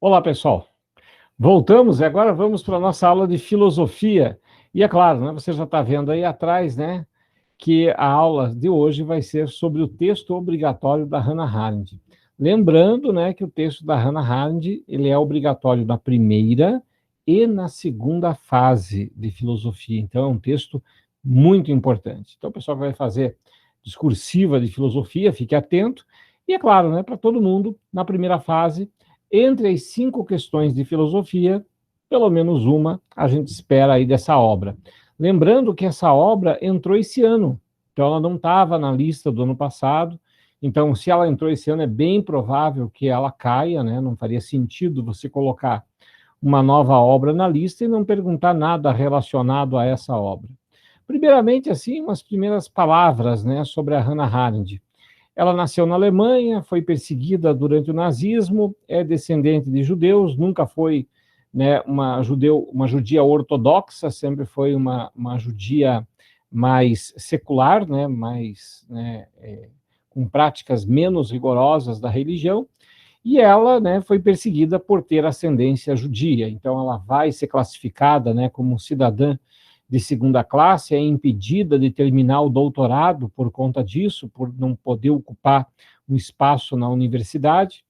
Olá, pessoal. Voltamos e agora vamos para a nossa aula de filosofia. E é claro, né, você já está vendo aí atrás, né, que a aula de hoje vai ser sobre o texto obrigatório da Hannah Arendt. Lembrando, né, que o texto da Hannah Arendt, ele é obrigatório na primeira e na segunda fase de filosofia. Então, é um texto muito importante. Então, o pessoal que vai fazer discursiva de filosofia, fique atento. E é claro, né, para todo mundo, na primeira fase, entre as 5 questões de filosofia, pelo menos uma a gente espera aí dessa obra. Lembrando que essa obra entrou esse ano, então ela não estava na lista do ano passado, então se ela entrou esse ano é bem provável que ela caia, né? Não faria sentido você colocar uma nova obra na lista e não perguntar nada relacionado a essa obra. Primeiramente, assim, umas primeiras palavras, né, sobre a Hannah Arendt. Ela nasceu na Alemanha, foi perseguida durante o nazismo, é descendente de judeus, nunca foi, né, uma judia ortodoxa, sempre foi uma judia mais secular, né, mais, né, com práticas menos rigorosas da religião, e ela, né, foi perseguida por ter ascendência judia. Então, ela vai ser classificada, né, como cidadã de segunda classe, é impedida de terminar o doutorado por conta disso, por não poder ocupar um espaço na universidade.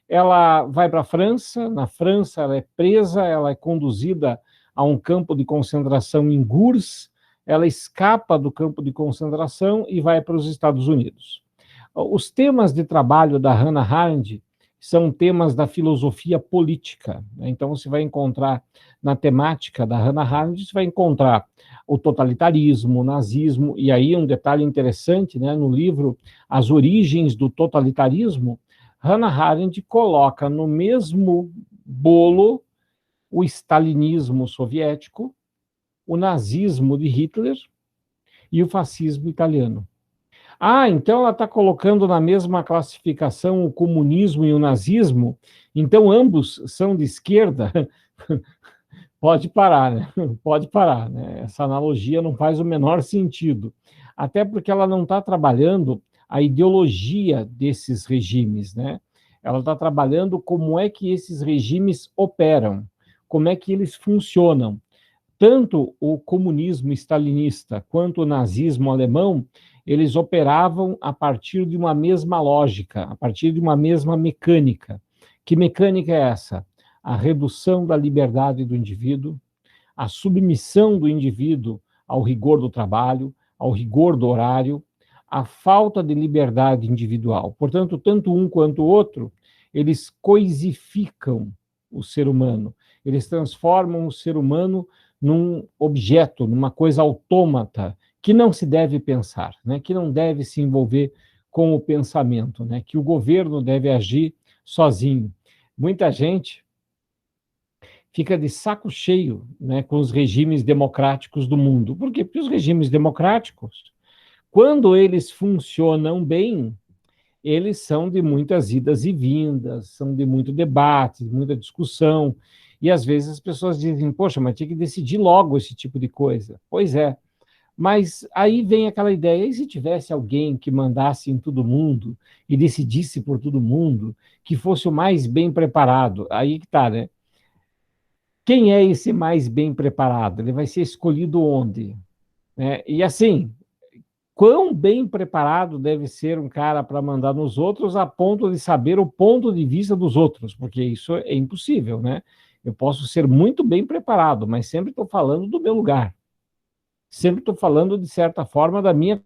Ela vai para a França, na França ela é presa, ela é conduzida a um campo de concentração em Gurs, ela escapa do campo de concentração e vai para os Estados Unidos. Os temas de trabalho da Hannah Arendt são temas da filosofia política, né? Então, você vai encontrar na temática da Hannah Arendt, você vai encontrar o totalitarismo, o nazismo, e aí um detalhe interessante, né, no livro As Origens do Totalitarismo, Hannah Arendt coloca no mesmo bolo o stalinismo soviético, o nazismo de Hitler e o fascismo italiano. Ah, então ela está colocando na mesma classificação o comunismo e o nazismo, então ambos são de esquerda? Pode parar, né? Pode parar, né? Essa analogia não faz o menor sentido. Até porque ela não está trabalhando a ideologia desses regimes, né? Ela está trabalhando como é que esses regimes operam, como é que eles funcionam. Tanto o comunismo stalinista quanto o nazismo alemão, eles operavam a partir de uma mesma lógica, a partir de uma mesma mecânica. Que mecânica é essa? A redução da liberdade do indivíduo, a submissão do indivíduo ao rigor do trabalho, ao rigor do horário, a falta de liberdade individual. Portanto, tanto um quanto o outro, eles coisificam o ser humano, eles transformam o ser humano num objeto, numa coisa autômata, que não se deve pensar, né, que não deve se envolver com o pensamento, né, que o governo deve agir sozinho. Muita gente fica de saco cheio, né, com os regimes democráticos do mundo. Por quê? Porque os regimes democráticos, quando eles funcionam bem, eles são de muitas idas e vindas, são de muito debate, muita discussão, e às vezes as pessoas dizem, poxa, mas tinha que decidir logo esse tipo de coisa. Pois é, mas aí vem aquela ideia, e se tivesse alguém que mandasse em todo mundo e decidisse por todo mundo, que fosse o mais bem preparado? Aí que tá, né? Quem é esse mais bem preparado? Ele vai ser escolhido onde? Né? E assim, quão bem preparado deve ser um cara para mandar nos outros a ponto de saber o ponto de vista dos outros, porque isso é impossível, né? Eu posso ser muito bem preparado, mas sempre estou falando do meu lugar. Sempre estou falando, de certa forma, da minha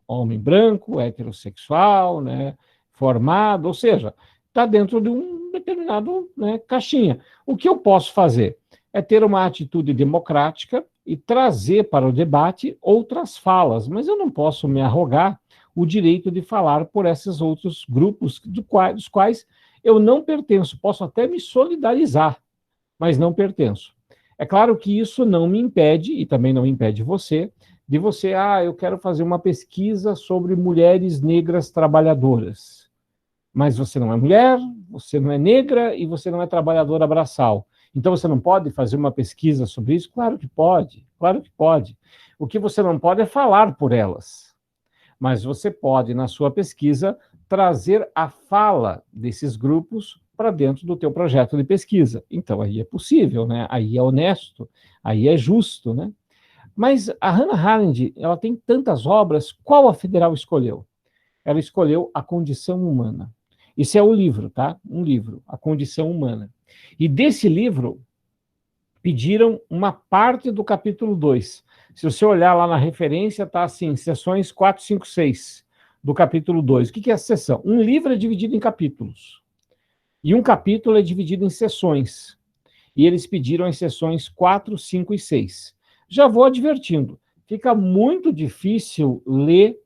homem branco, heterossexual, né, formado, ou seja, está dentro de um determinado, né, caixinha. O que eu posso fazer é ter uma atitude democrática e trazer para o debate outras falas, mas eu não posso me arrogar o direito de falar por esses outros grupos dos quais eu não pertenço. Posso até me solidarizar, mas não pertenço. É claro que isso não me impede, e também não impede você, de você, eu quero fazer uma pesquisa sobre mulheres negras trabalhadoras. Mas você não é mulher, você não é negra e você não é trabalhadora braçal. Então você não pode fazer uma pesquisa sobre isso? Claro que pode, claro que pode. O que você não pode é falar por elas. Mas você pode, na sua pesquisa, trazer a fala desses grupos para dentro do teu projeto de pesquisa. Então, aí é possível, né? Aí é honesto, aí é justo, né? Mas a Hannah Arendt, ela tem tantas obras, qual a Federal escolheu? Ela escolheu A Condição Humana. Esse é o livro, tá? Um livro, A Condição Humana. E desse livro, pediram uma parte do capítulo 2. Se você olhar lá na referência, está assim, sessões 4, 5, 6 do capítulo 2. O que é a sessão? Um livro é dividido em capítulos. E um capítulo é dividido em sessões. E eles pediram as sessões 4, 5 e 6. Já vou advertindo, fica muito difícil ler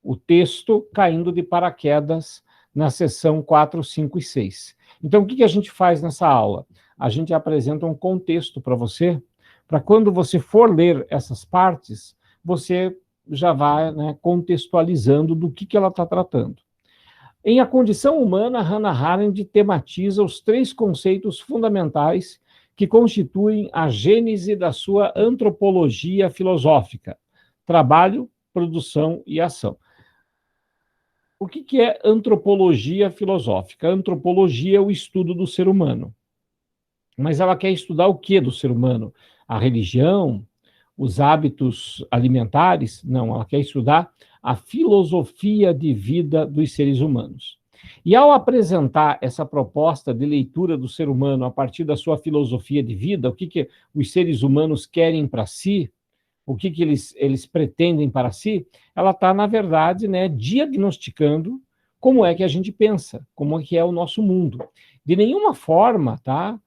o texto caindo de paraquedas na sessão 4, 5 e 6. Então, o que a gente faz nessa aula? A gente apresenta um contexto para você, para quando você for ler essas partes, você já vai, né, contextualizando do que ela está tratando. Em A Condição Humana, Hannah Arendt tematiza os 3 conceitos fundamentais que constituem a gênese da sua antropologia filosófica: trabalho, produção e ação. O que é antropologia filosófica? A antropologia é o estudo do ser humano. Mas ela quer estudar o que do ser humano? A religião? Os hábitos alimentares? Não, ela quer estudar a filosofia de vida dos seres humanos. E ao apresentar essa proposta de leitura do ser humano a partir da sua filosofia de vida, o que os seres humanos querem para si, o que eles pretendem para si, ela está, na verdade, né, diagnosticando como é que a gente pensa, como é que é o nosso mundo. De nenhuma forma, tá,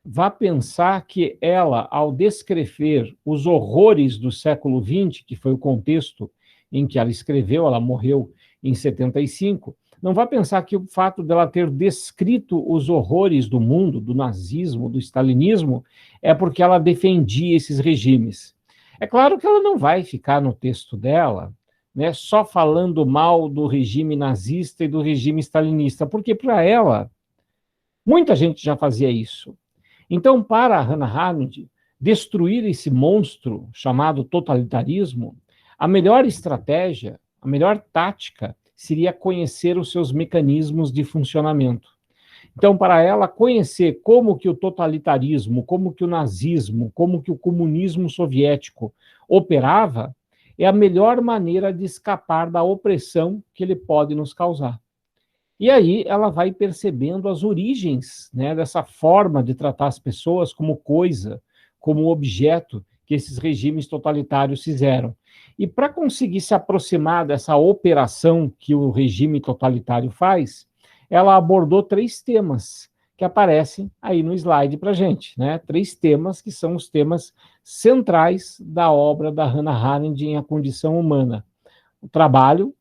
vá pensar que ela, ao descrever os horrores do século XX, que foi o contexto em que ela escreveu, ela morreu em 75, não vá pensar que o fato dela ter descrito os horrores do mundo, do nazismo, do stalinismo, é porque ela defendia esses regimes. É claro que ela não vai ficar no texto dela, né, só falando mal do regime nazista e do regime stalinista, porque para ela, muita gente já fazia isso. Então, para a Hannah Arendt, destruir esse monstro chamado totalitarismo, a melhor estratégia, a melhor tática seria conhecer os seus mecanismos de funcionamento. Então, para ela, conhecer como que o totalitarismo, como que o nazismo, como que o comunismo soviético operava, é a melhor maneira de escapar da opressão que ele pode nos causar. E aí ela vai percebendo as origens, né, dessa forma de tratar as pessoas como coisa, como objeto que esses regimes totalitários fizeram. E para conseguir se aproximar dessa operação que o regime totalitário faz, ela abordou 3 temas que aparecem aí no slide para a gente, né? 3 temas que são os temas centrais da obra da Hannah Arendt em A Condição Humana: o trabalho,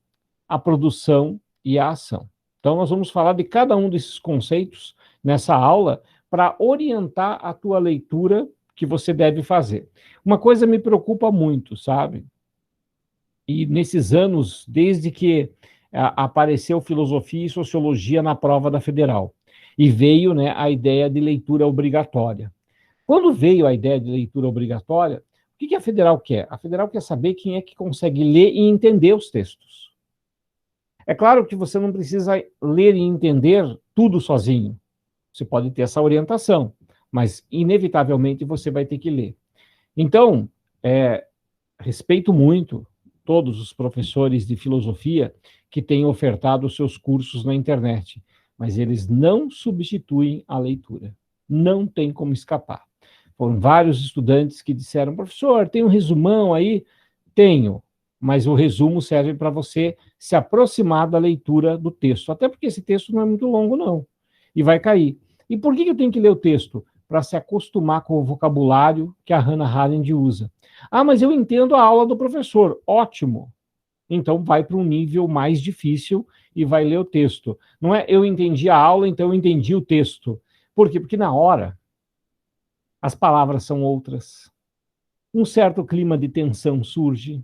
a produção e a ação. Então, nós vamos falar de cada um desses conceitos nessa aula para orientar a tua leitura que você deve fazer. Uma coisa me preocupa muito, sabe? E nesses anos, desde que apareceu filosofia e sociologia na prova da Federal, e veio, né, a ideia de leitura obrigatória. Quando veio a ideia de leitura obrigatória, o que a Federal quer? A Federal quer saber quem é que consegue ler e entender os textos. É claro que você não precisa ler e entender tudo sozinho. Você pode ter essa orientação, mas inevitavelmente você vai ter que ler. Então, respeito muito todos os professores de filosofia que têm ofertado os seus cursos na internet, mas eles não substituem a leitura. Não tem como escapar. Foram vários estudantes que disseram: professor, tem um resumão aí? Tenho, mas o resumo serve para você se aproximar da leitura do texto, até porque esse texto não é muito longo, não, e vai cair. E por que eu tenho que ler o texto? Para se acostumar com o vocabulário que a Hannah Arendt usa. Ah, mas eu entendo a aula do professor. Ótimo. Então vai para um nível mais difícil e vai ler o texto. Não é eu entendi a aula, então eu entendi o texto. Por quê? Porque na hora as palavras são outras. Um certo clima de tensão surge.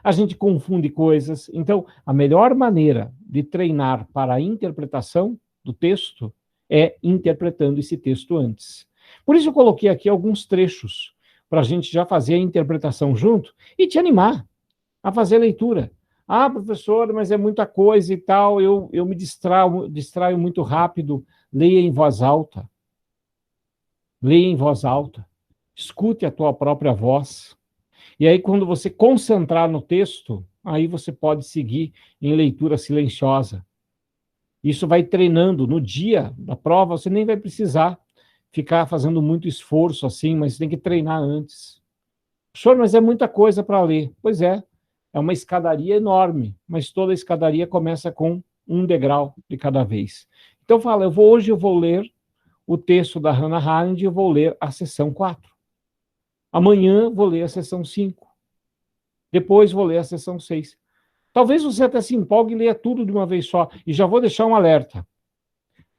A gente confunde coisas. Então, a melhor maneira de treinar para a interpretação do texto é interpretando esse texto antes. Por isso eu coloquei aqui alguns trechos para a gente já fazer a interpretação junto e te animar a fazer a leitura. Ah, professor, mas é muita coisa e tal, eu me distraio muito rápido. Leia em voz alta. Leia em voz alta. Escute a tua própria voz. E aí, quando você concentrar no texto, aí você pode seguir em leitura silenciosa. Isso vai treinando. No dia da prova, você nem vai precisar ficar fazendo muito esforço assim, mas você tem que treinar antes. Senhor, mas é muita coisa para ler. Pois é uma escadaria enorme, mas toda escadaria começa com um degrau de cada vez. Então fala, hoje eu vou ler o texto da Hannah Arendt e eu vou ler a seção 4. Amanhã vou ler a seção 5. Depois vou ler a seção 6. Talvez você até se empolgue e leia tudo de uma vez só. E já vou deixar um alerta.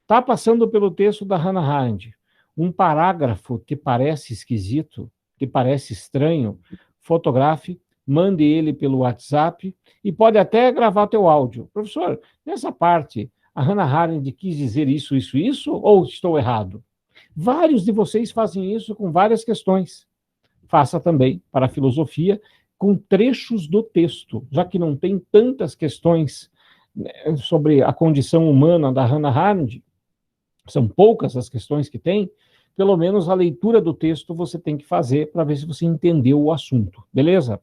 Está passando pelo texto da Hannah Arendt um parágrafo que parece esquisito, que parece estranho, fotografe, mande ele pelo WhatsApp e pode até gravar teu áudio. Professor, nessa parte, a Hannah Arendt quis dizer isso, ou estou errado? Vários de vocês fazem isso com várias questões. Faça também para a filosofia com trechos do texto, já que não tem tantas questões sobre a condição humana da Hannah Arendt, são poucas as questões que tem, pelo menos a leitura do texto você tem que fazer para ver se você entendeu o assunto, beleza?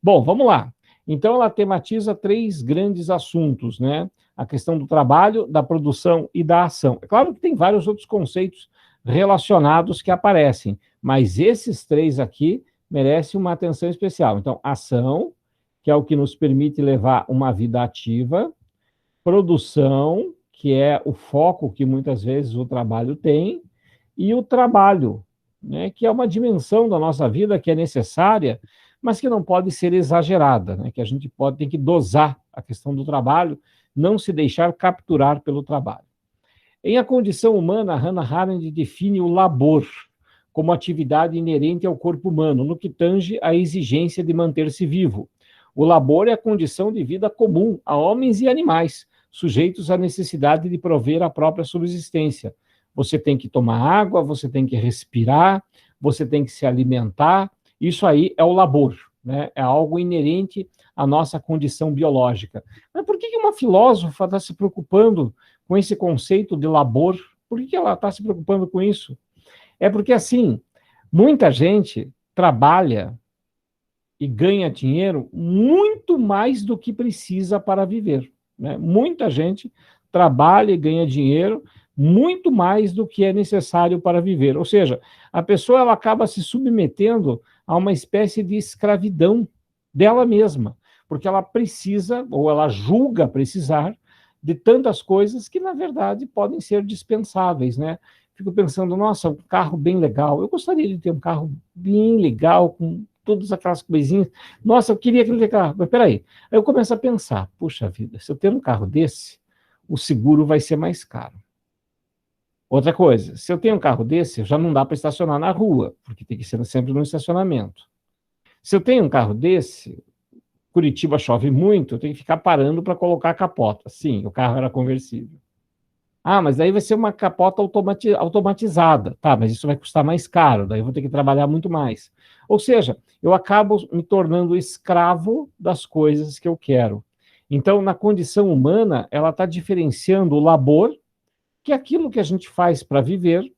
Bom, vamos lá. Então, ela tematiza 3 grandes assuntos, né? A questão do trabalho, da produção e da ação. É claro que tem vários outros conceitos relacionados que aparecem, mas esses 3 aqui merecem uma atenção especial. Então, ação, que é o que nos permite levar uma vida ativa, produção, que é o foco que muitas vezes o trabalho tem, e o trabalho, né, que é uma dimensão da nossa vida que é necessária, mas que não pode ser exagerada, né, que a gente tem que dosar a questão do trabalho, não se deixar capturar pelo trabalho. Em A Condição Humana, Hannah Arendt define o labor como atividade inerente ao corpo humano, no que tange à exigência de manter-se vivo. O labor é a condição de vida comum a homens e animais, sujeitos à necessidade de prover a própria subsistência. Você tem que tomar água, você tem que respirar, você tem que se alimentar. Isso aí é o labor, né? É algo inerente à nossa condição biológica. Mas por que uma filósofa está se preocupando com esse conceito de labor? Por que ela está se preocupando com isso? É porque, assim, muita gente trabalha e ganha dinheiro muito mais do que precisa para viver, né? Muita gente trabalha e ganha dinheiro muito mais do que é necessário para viver. Ou seja, a pessoa ela acaba se submetendo a uma espécie de escravidão dela mesma, porque ela precisa, ou ela julga precisar, de tantas coisas que, na verdade, podem ser dispensáveis, né? Fico pensando, nossa, um carro bem legal. Eu gostaria de ter um carro bem legal, com todas aquelas coisinhas. Nossa, eu queria aquele carro. Mas peraí. Aí eu começo a pensar, puxa vida, se eu ter um carro desse, o seguro vai ser mais caro. Outra coisa, se eu tenho um carro desse, já não dá para estacionar na rua, porque tem que ser sempre no estacionamento. Se eu tenho um carro desse, Curitiba chove muito, eu tenho que ficar parando para colocar a capota. Sim, o carro era conversível. Ah, mas aí vai ser uma capota automatizada. Tá, mas isso vai custar mais caro, daí eu vou ter que trabalhar muito mais. Ou seja, eu acabo me tornando escravo das coisas que eu quero. Então, na condição humana, ela está diferenciando o labor, que é aquilo que a gente faz para viver,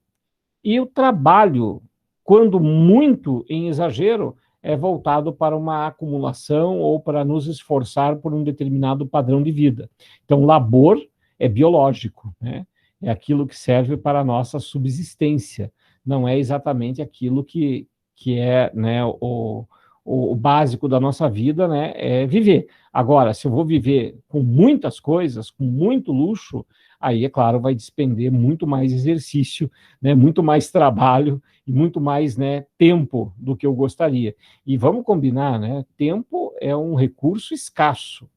e o trabalho, quando muito em exagero, é voltado para uma acumulação ou para nos esforçar por um determinado padrão de vida. Então, labor é biológico, né? É aquilo que serve para a nossa subsistência, não é exatamente aquilo que é, né, o básico da nossa vida, né, é viver. Agora, se eu vou viver com muitas coisas, com muito luxo, aí, é claro, vai despender muito mais exercício, né, muito mais trabalho e muito mais, né, tempo do que eu gostaria. E vamos combinar, né, tempo é um recurso escasso.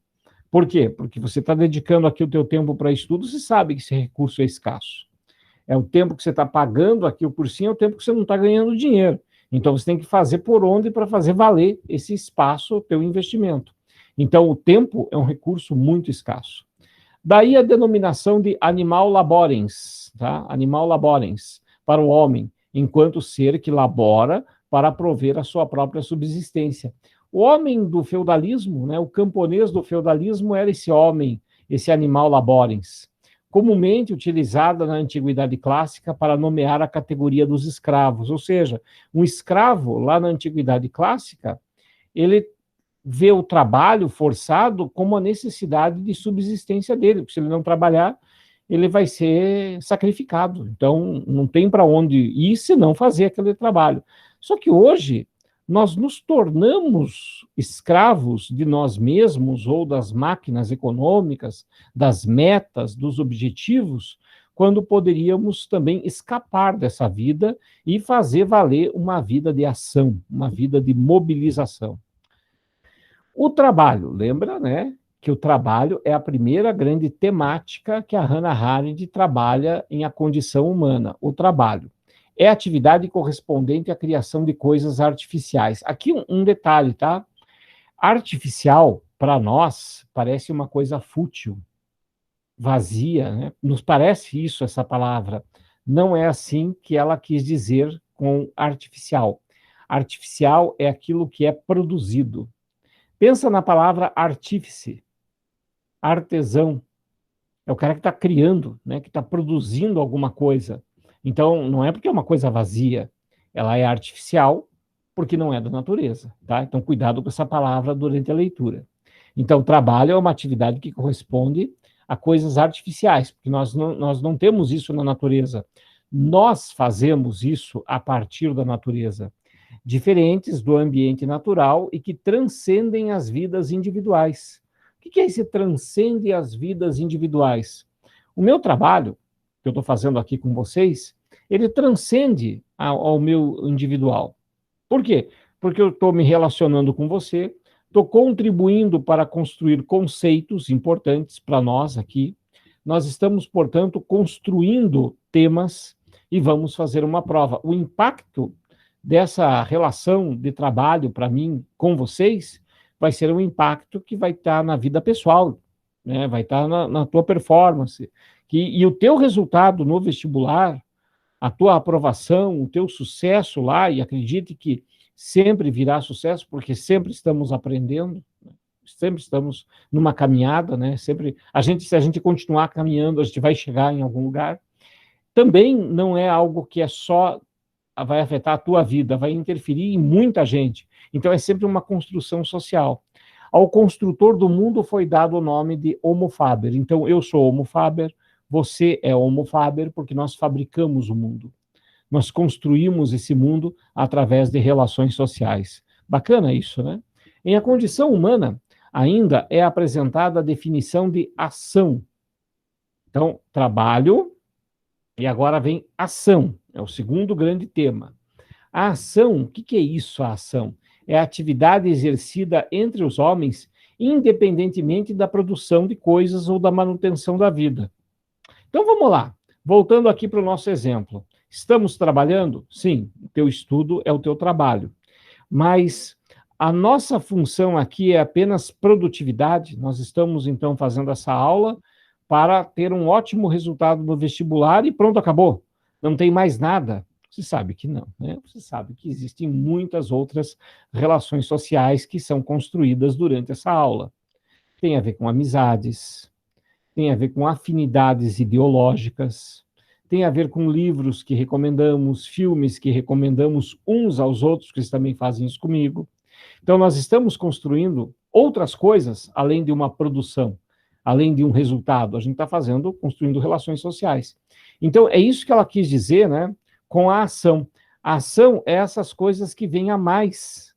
Por quê? Porque você está dedicando aqui o teu tempo para estudo, você sabe que esse recurso é escasso. É o tempo que você está pagando aqui o cursinho, é o tempo que você não está ganhando dinheiro. Então, você tem que fazer por onde para fazer valer esse espaço, teu investimento. Então, o tempo é um recurso muito escasso. Daí a denominação de animal laborens, tá? Animal laborens, para o homem, enquanto ser que labora para prover a sua própria subsistência. O homem do feudalismo, né, o camponês do feudalismo era esse homem, esse animal laborens, comumente utilizada na Antiguidade Clássica para nomear a categoria dos escravos. Ou seja, um escravo, lá na Antiguidade Clássica, ele vê o trabalho forçado como a necessidade de subsistência dele, porque se ele não trabalhar, ele vai ser sacrificado. Então, não tem para onde ir se não fazer aquele trabalho. Só que hoje, nós nos tornamos escravos de nós mesmos ou das máquinas econômicas, das metas, dos objetivos, quando poderíamos também escapar dessa vida e fazer valer uma vida de ação, uma vida de mobilização. O trabalho, lembra, né, que o trabalho é a primeira grande temática que a Hannah Arendt trabalha em A Condição Humana, o trabalho. É a atividade correspondente à criação de coisas artificiais. Aqui um detalhe, tá? Artificial, para nós, parece uma coisa fútil, vazia, né? Nos parece isso, essa palavra. Não é assim que ela quis dizer com artificial. Artificial é aquilo que é produzido. Pensa na palavra artífice, artesão. É o cara que está criando, né, que está produzindo alguma coisa. Então, não é porque é uma coisa vazia, ela é artificial, porque não é da natureza. Tá? Então, cuidado com essa palavra durante a leitura. Então, trabalho é uma atividade que corresponde a coisas artificiais, porque nós não temos isso na natureza. Nós fazemos isso a partir da natureza, diferentes do ambiente natural e que transcendem as vidas individuais. O que é esse transcende as vidas individuais? O meu trabalho, que eu estou fazendo aqui com vocês, ele transcende ao meu individual. Por quê? Porque eu estou me relacionando com você, estou contribuindo para construir conceitos importantes para nós aqui. Nós estamos, portanto, construindo temas e vamos fazer uma prova. O impacto dessa relação de trabalho para mim com vocês vai ser um impacto que vai estar na vida pessoal, né? Vai estar na tua performance. E o teu resultado no vestibular, a tua aprovação, o teu sucesso lá, e acredite que sempre virá sucesso, porque sempre estamos aprendendo, né? Sempre estamos numa caminhada, né? Sempre, se a gente continuar caminhando, a gente vai chegar em algum lugar. Também não é algo que é só vai afetar a tua vida, vai interferir em muita gente. Então é sempre uma construção social. Ao construtor do mundo foi dado o nome de Homo Faber. Então eu sou Homo Faber, você é Homo Faber, porque nós fabricamos o mundo. Nós construímos esse mundo através de relações sociais. Bacana isso, né? Em A Condição Humana, ainda é apresentada a definição de ação. Então, trabalho, e agora vem ação. É o segundo grande tema. A ação, o que é isso, a ação? É a atividade exercida entre os homens, independentemente da produção de coisas ou da manutenção da vida. Então, vamos lá. Voltando aqui para o nosso exemplo. Estamos trabalhando? Sim, o teu estudo é o teu trabalho. Mas a nossa função aqui é apenas produtividade. Nós estamos, então, fazendo essa aula para ter um ótimo resultado no vestibular e pronto, acabou. Não tem mais nada. Você sabe que não, né? Você sabe que existem muitas outras relações sociais que são construídas durante essa aula. Tem a ver com amizades, tem a ver com afinidades ideológicas, tem a ver com livros que recomendamos, filmes que recomendamos uns aos outros, que eles também fazem isso comigo. Então, nós estamos construindo outras coisas além de uma produção, além de um resultado. A gente está construindo relações sociais. Então, é isso que ela quis dizer, né, com a ação. A ação é essas coisas que vêm a mais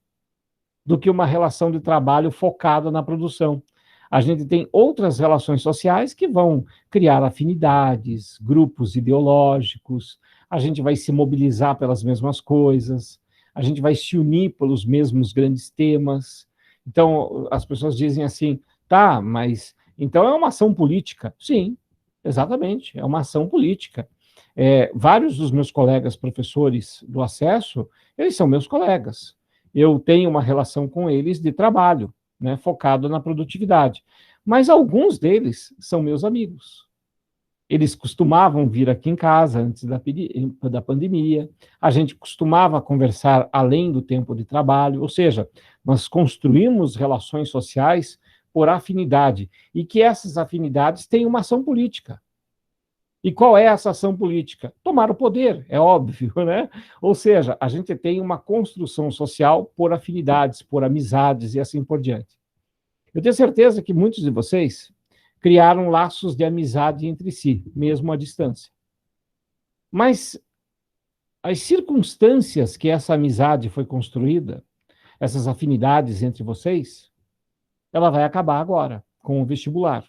do que uma relação de trabalho focada na produção. A gente tem outras relações sociais que vão criar afinidades, grupos ideológicos, a gente vai se mobilizar pelas mesmas coisas, a gente vai se unir pelos mesmos grandes temas. Então, as pessoas dizem assim, tá, mas então é uma ação política. Sim, exatamente, é uma ação política. Vários dos meus colegas professores do Acesso, eles são meus colegas. Eu tenho uma relação com eles de trabalho, né, focado na produtividade. Mas alguns deles são meus amigos. Eles costumavam vir aqui em casa antes da pandemia, a gente costumava conversar além do tempo de trabalho, ou seja, nós construímos relações sociais por afinidade, e que essas afinidades têm uma ação política. E qual é essa ação política? Tomar o poder, é óbvio, né? Ou seja, a gente tem uma construção social por afinidades, por amizades e assim por diante. Eu tenho certeza que muitos de vocês criaram laços de amizade entre si, mesmo à distância. Mas as circunstâncias que essa amizade foi construída, essas afinidades entre vocês, ela vai acabar agora, com o vestibular.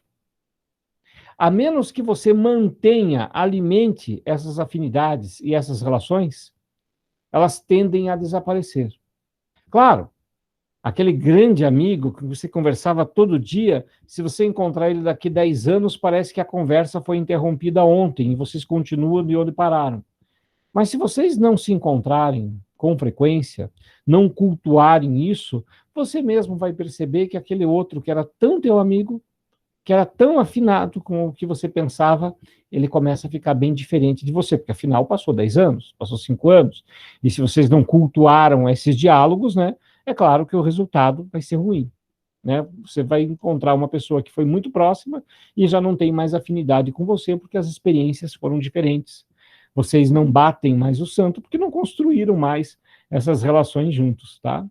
A menos que você mantenha, alimente essas afinidades e essas relações, elas tendem a desaparecer. Claro, aquele grande amigo que você conversava todo dia, se você encontrar ele daqui 10 anos, parece que a conversa foi interrompida ontem e vocês continuam de onde pararam. Mas se vocês não se encontrarem com frequência, não cultuarem isso, você mesmo vai perceber que aquele outro que era tão teu amigo, que era tão afinado com o que você pensava, ele começa a ficar bem diferente de você, porque afinal passou 10 anos, passou 5 anos, e se vocês não cultuaram esses diálogos, né, é claro que o resultado vai ser ruim. Né? Você vai encontrar uma pessoa que foi muito próxima e já não tem mais afinidade com você, porque as experiências foram diferentes. Vocês não batem mais o santo, porque não construíram mais essas relações juntos, tá?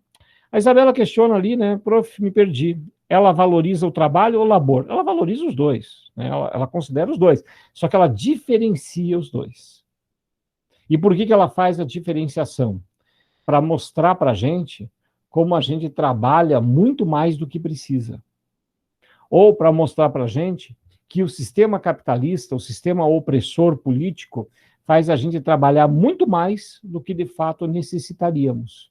A Isabela questiona ali, né, prof, me perdi. Ela valoriza o trabalho ou o labor? Ela valoriza os dois, né? Ela considera os dois, só que ela diferencia os dois. E por que ela faz a diferenciação? Para mostrar para a gente como a gente trabalha muito mais do que precisa. Ou para mostrar para a gente que o sistema capitalista, o sistema opressor político, faz a gente trabalhar muito mais do que de fato necessitaríamos.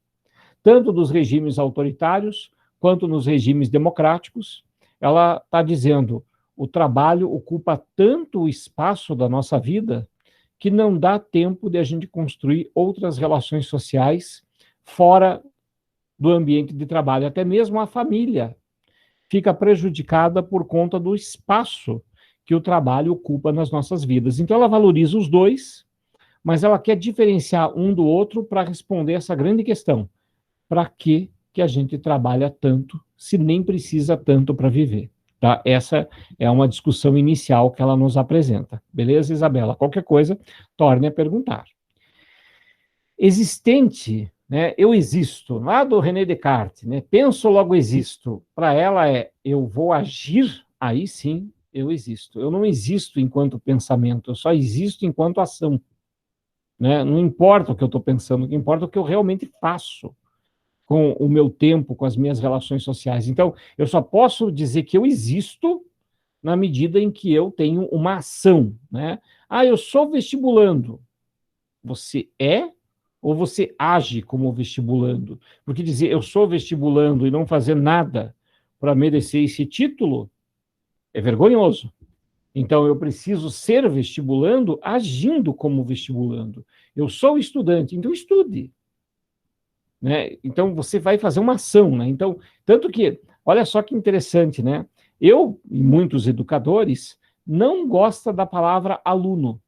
Tanto dos regimes autoritários, quanto nos regimes democráticos, ela está dizendo, o trabalho ocupa tanto o espaço da nossa vida que não dá tempo de a gente construir outras relações sociais fora do ambiente de trabalho. Até mesmo a família fica prejudicada por conta do espaço que o trabalho ocupa nas nossas vidas. Então, ela valoriza os dois, mas ela quer diferenciar um do outro para responder essa grande questão. Para que a gente trabalha tanto, se nem precisa tanto para viver? Tá? Essa é uma discussão inicial que ela nos apresenta. Beleza, Isabela? Qualquer coisa, torne a perguntar. Existente, né, eu existo, lá do René Descartes, né, penso, logo existo. Para ela eu vou agir, aí sim eu existo. Eu não existo enquanto pensamento, eu só existo enquanto ação. Né? Não importa o que eu estou pensando, o que importa é o que eu realmente faço com o meu tempo, com as minhas relações sociais. Então, eu só posso dizer que eu existo na medida em que eu tenho uma ação. Né? Ah, eu sou vestibulando. Você é ou você age como vestibulando? Porque dizer eu sou vestibulando e não fazer nada para merecer esse título é vergonhoso. Então, eu preciso ser vestibulando agindo como vestibulando. Eu sou estudante, então estude. Né? Então, você vai fazer uma ação. Né? Então, tanto que, olha só que interessante, né? Eu e muitos educadores não gostam da palavra aluno,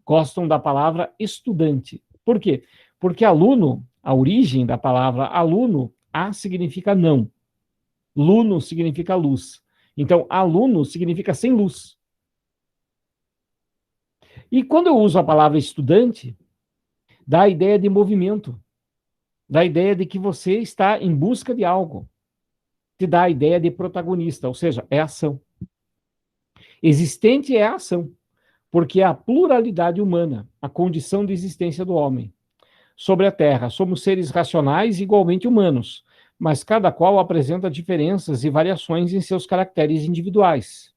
gostam da palavra estudante. Por quê? Porque aluno, a origem da palavra aluno, a significa não. Luno significa luz. Então, aluno significa sem luz. E quando eu uso a palavra estudante, dá a ideia de movimento, dá a ideia de que você está em busca de algo, te dá a ideia de protagonista, ou seja, é ação. Existente é a ação, porque é a pluralidade humana, a condição de existência do homem. Sobre a Terra, somos seres racionais igualmente humanos, mas cada qual apresenta diferenças e variações em seus caracteres individuais.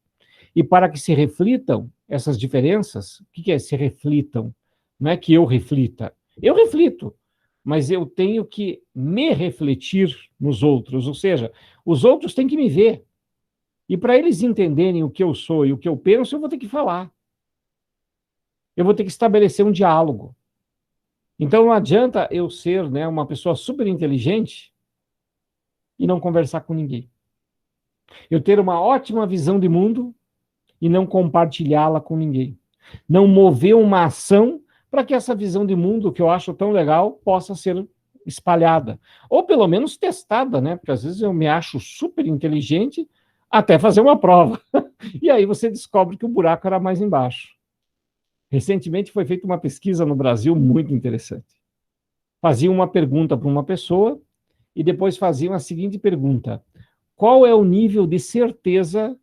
E para que se reflitam essas diferenças, o que é se reflitam? Não é que eu reflita. Eu reflito, mas eu tenho que me refletir nos outros, ou seja, os outros têm que me ver. E para eles entenderem o que eu sou e o que eu penso, eu vou ter que falar. Eu vou ter que estabelecer um diálogo. Então não adianta eu ser, né, uma pessoa super inteligente e não conversar com ninguém. Eu ter uma ótima visão de mundo e não compartilhá-la com ninguém. não mover uma ação para que essa visão de mundo que eu acho tão legal possa ser espalhada, ou pelo menos testada, né? Porque às vezes eu me acho super inteligente até fazer uma prova. E aí você descobre que o buraco era mais embaixo. Recentemente foi feita uma pesquisa no Brasil muito interessante. Faziam uma pergunta para uma pessoa e depois faziam a seguinte pergunta: qual é o nível de certeza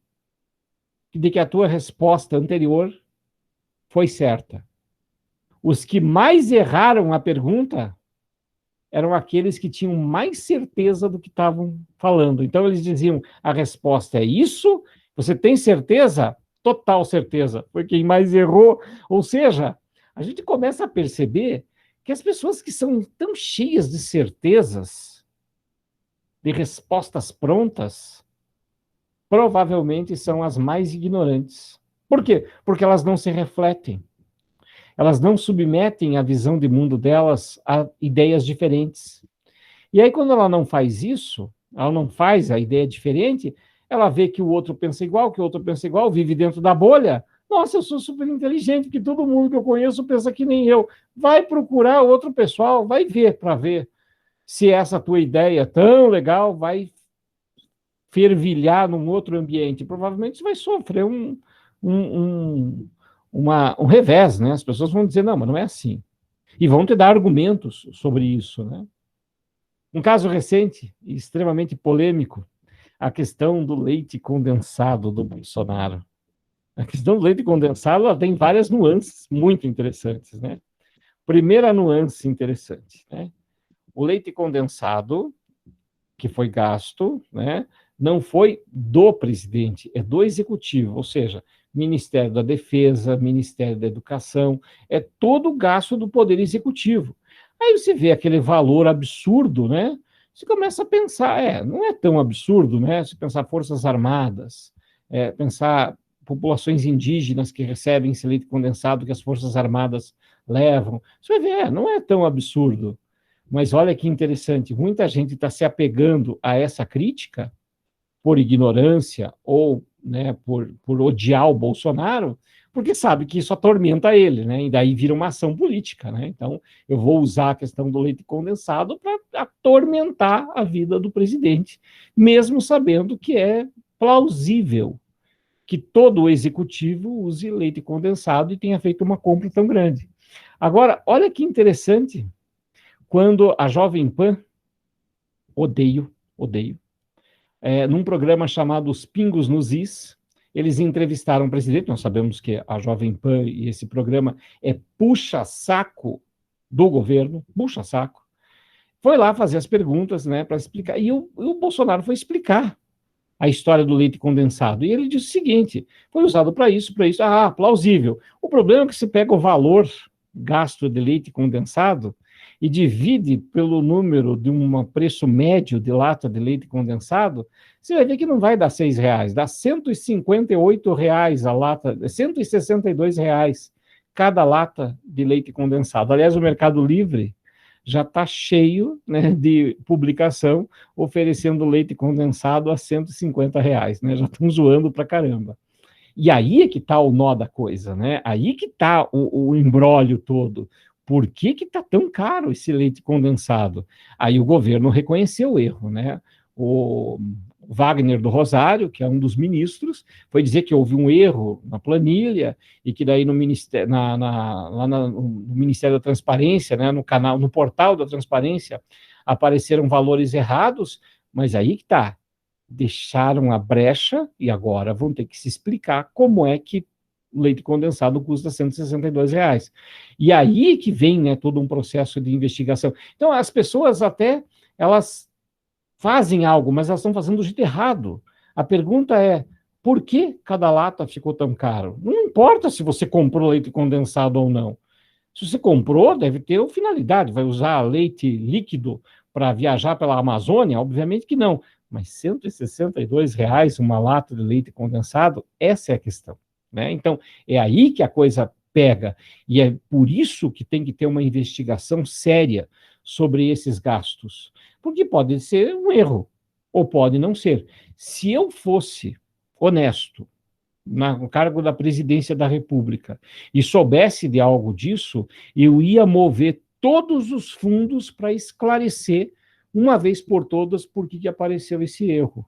de que a tua resposta anterior foi certa? Os que mais erraram a pergunta eram aqueles que tinham mais certeza do que estavam falando. Então, eles diziam, a resposta é isso? Você tem certeza? Total certeza. Foi quem mais errou. Ou seja, a gente começa a perceber que as pessoas que são tão cheias de certezas, de respostas prontas, provavelmente são as mais ignorantes. Por quê? Porque elas não se refletem. Elas não submetem a visão de mundo delas a ideias diferentes. E aí, quando ela não faz isso, ela não faz a ideia diferente, ela vê que o outro pensa igual, que o outro pensa igual, vive dentro da bolha. Nossa, eu sou super inteligente, porque todo mundo que eu conheço pensa que nem eu. Vai procurar outro pessoal, vai ver para ver se essa tua ideia tão legal vai fervilhar num outro ambiente. Provavelmente você vai sofrer um, um revés, né? As pessoas vão dizer, não, mas não é assim. E vão te dar argumentos sobre isso, né? Um caso recente e extremamente polêmico, a questão do leite condensado do Bolsonaro. A questão do leite condensado ela tem várias nuances muito interessantes, né? Primeira nuance interessante, né? O leite condensado que foi gasto, né, não foi do presidente, é do executivo, ou seja, Ministério da Defesa, Ministério da Educação, é todo o gasto do Poder Executivo. Aí você vê aquele valor absurdo, né? Você começa a pensar, não é tão absurdo, né? Se pensar Forças Armadas, pensar populações indígenas que recebem esse leite condensado que as Forças Armadas levam, você vai ver, não é tão absurdo. Mas olha que interessante, muita gente está se apegando a essa crítica por ignorância ou, né, por odiar o Bolsonaro, porque sabe que isso atormenta ele, né? E daí vira uma ação política, né? Então, eu vou usar a questão do leite condensado para atormentar a vida do presidente, mesmo sabendo que é plausível que todo o executivo use leite condensado e tenha feito uma compra tão grande. Agora, olha que interessante, quando a Jovem Pan, odeio, num programa chamado Os Pingos nos Is, eles entrevistaram o presidente, nós sabemos que a Jovem Pan e esse programa é puxa-saco do governo, puxa-saco, foi lá fazer as perguntas, né, para explicar, e o Bolsonaro foi explicar a história do leite condensado, e ele disse o seguinte, foi usado para isso, plausível. O problema é que você pega o valor gasto de leite condensado e divide pelo número de um preço médio de lata de leite condensado, você vai ver que não vai dar R$6, dá R$158 a lata, R$162 cada lata de leite condensado. Aliás, o Mercado Livre já está cheio, né, de publicação oferecendo leite condensado a R$150, né? Já estão zoando pra caramba. E aí é que está o nó da coisa, né? Aí que está o embrólio todo. Por que está tão caro esse leite condensado? Aí o governo reconheceu o erro, né? O Wagner do Rosário, que é um dos ministros, foi dizer que houve um erro na planilha e que daí no Ministério, lá no Ministério da Transparência, né, no canal, no portal da Transparência, apareceram valores errados, mas aí que está. Deixaram a brecha e agora vão ter que se explicar como é que o leite condensado custa R$162. E aí que vem, né, todo um processo de investigação. Então, as pessoas até, elas fazem algo, mas elas estão fazendo do jeito errado. A pergunta é, por que cada lata ficou tão caro? Não importa se você comprou leite condensado ou não. Se você comprou, deve ter finalidade, vai usar leite líquido para viajar pela Amazônia? Obviamente que não. Mas R$162 uma lata de leite condensado, essa é a questão, né? Então, é aí que a coisa pega. E é por isso que tem que ter uma investigação séria sobre esses gastos. Porque pode ser um erro, ou pode não ser. Se eu fosse honesto, no cargo da presidência da República, e soubesse de algo disso, eu ia mover todos os fundos para esclarecer, uma vez por todas, por que apareceu esse erro.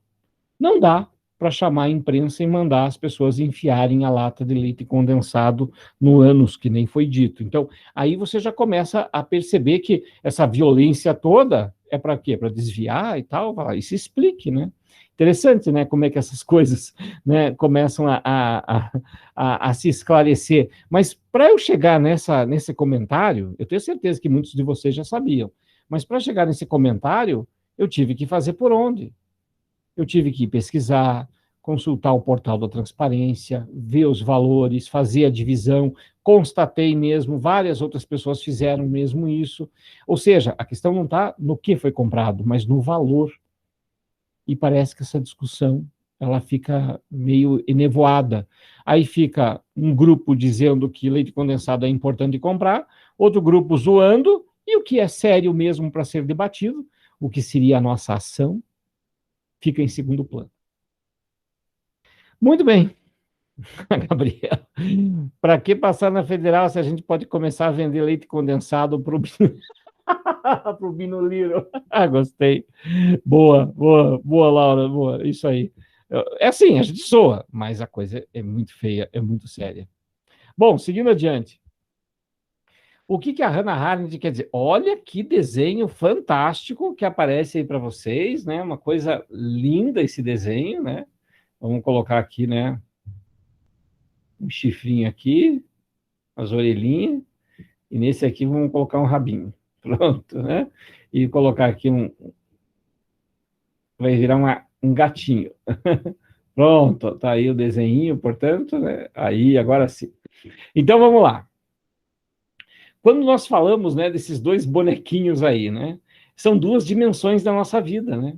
Não dá para chamar a imprensa e mandar as pessoas enfiarem a lata de leite condensado no ânus, que nem foi dito. Então, aí você já começa a perceber que essa violência toda é para quê? Para desviar e tal? E se explique, né? Interessante, né? Como é que essas coisas, né, começam a se esclarecer. Mas para eu chegar nesse comentário, eu tenho certeza que muitos de vocês já sabiam, mas para chegar nesse comentário, eu tive que fazer por onde? Eu tive que pesquisar, consultar o portal da transparência, ver os valores, fazer a divisão, constatei mesmo, várias outras pessoas fizeram mesmo isso. Ou seja, a questão não está no que foi comprado, mas no valor. E parece que essa discussão ela fica meio enevoada. Aí fica um grupo dizendo que leite condensado é importante comprar, outro grupo zoando, e o que é sério mesmo para ser debatido, o que seria a nossa ação, fica em segundo plano. Muito bem, Gabriel. Para que passar na federal se a gente pode começar a vender leite condensado para o Binoliro? Gostei. Boa, boa, boa, Laura, boa. Isso aí. É assim, a gente soa, mas a coisa é muito feia, é muito séria. Bom, seguindo adiante. O que a Hannah Arendt quer dizer? Olha que desenho fantástico que aparece aí para vocês, né? Uma coisa linda esse desenho, né? Vamos colocar aqui, né? Um chifrinho aqui, as orelhinhas, e nesse aqui vamos colocar um rabinho. Pronto, né? E colocar aqui vai virar um gatinho. Pronto, tá aí o desenho, portanto, né? Aí, agora sim. Então, vamos lá. Quando nós falamos, né, desses dois bonequinhos aí, né? São duas dimensões da nossa vida, né?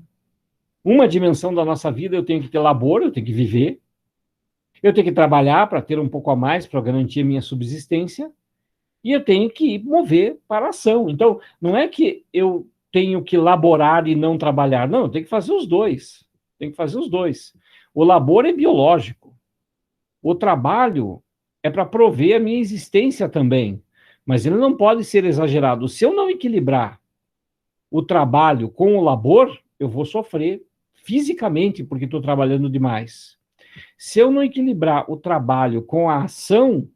Uma dimensão da nossa vida eu tenho que ter labor, eu tenho que viver, eu tenho que trabalhar para ter um pouco a mais para garantir a minha subsistência, e eu tenho que mover para a ação. Então, não é que eu tenho que laborar e não trabalhar, não, eu tenho que fazer os dois. Tem que fazer os dois. O labor é biológico. O trabalho é para prover a minha existência também, mas ele não pode ser exagerado. Se eu não equilibrar o trabalho com o labor, eu vou sofrer fisicamente porque estou trabalhando demais. Se eu não equilibrar o trabalho com a ação,